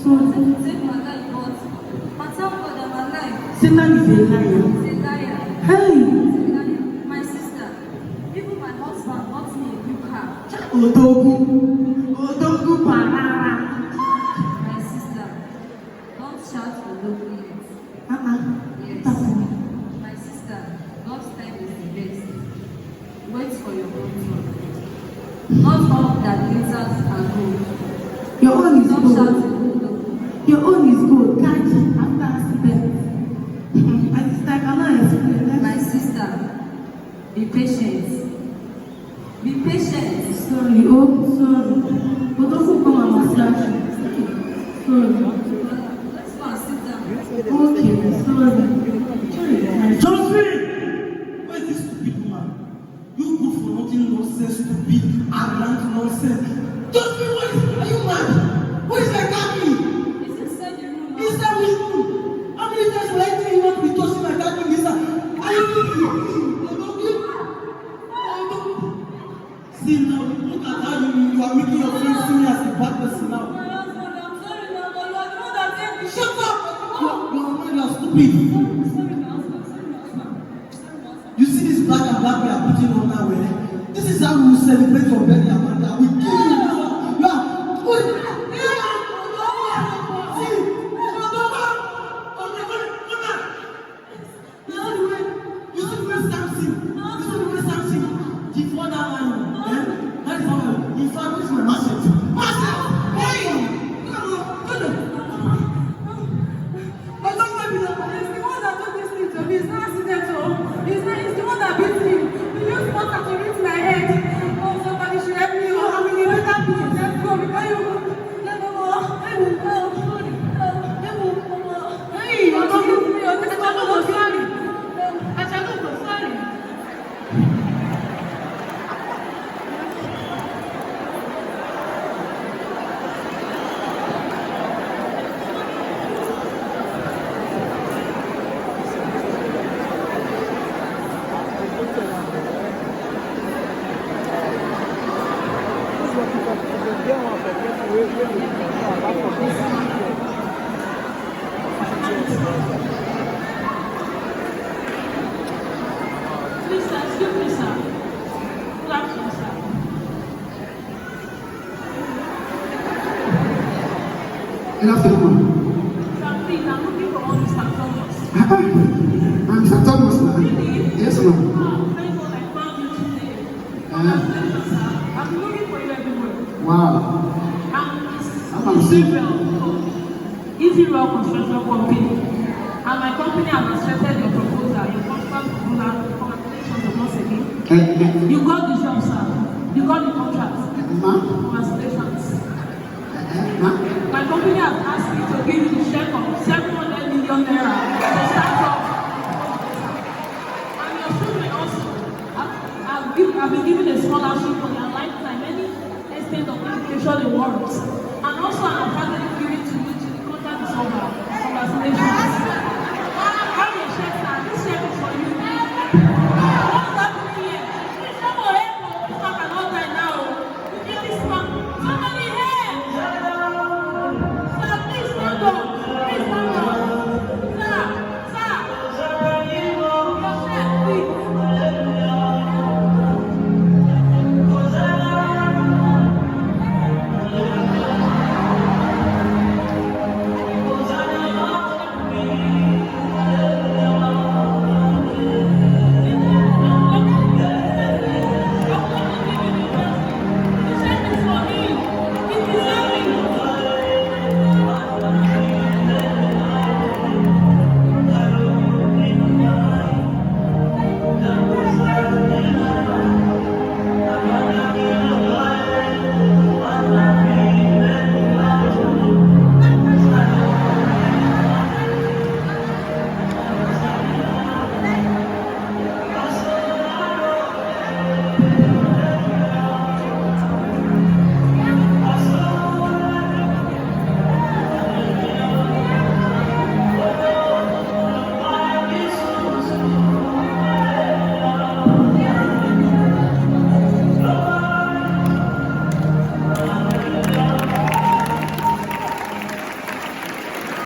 So take my life, but thank God I'm alive. Satan is a liar. He's a liar. Hey! He's a liar. My sister, even my husband bought me a new car. Odogu banana. My sister, don't shout for no please. Yes. My sister, God's time is the best. Wait for your own turn. Not all that glitters are gold. Your own is Don't good. shout for no. Your own is good. Catch after accident. My sister, I cannot explain that. My sister, be patient. Be patient. Sorry, sorry. Odogu come and massage you. Sorry. Let's go and sit down. Okay, sorry. Josephine! Why is this stupid woman? You good for nothing nonsense, stupid, arrogant nonsense. Josephine, are you mad? Who is like that? Is inside the room now? Is that me? How many times will I tell you not to be tossing like that thing? Are you see now, look at how you are making your friends see me as a bad person now. My husband, I'm sorry now, but you are the one that gave me. Shut up! You're mad, you're stupid. Sorry, my husband. Sorry, my husband. You see this black and black we are putting on now, eh? This is how we will celebrate your birthday, Amanda. We kill you. You are. Good afternoon. Please, I'm looking for all Mr. Thomas. I'm Mr. Thomas now. Yes, ma'am. Thank God I found you today. Congratulations, sir. I've been looking for you everywhere. Wow. I'm Easy Rail Construction Company. And my company has accepted your proposal. Your contract proposal. Congratulations once again. You got the job, sir. You got the contract. Congratulations. My company has asked me to give you the check of 700 million naira to start up. And your children also. I've been given a scholarship for their lifetime, any extent of education in world. And also an academic given to you to the contract is over. Congratulations.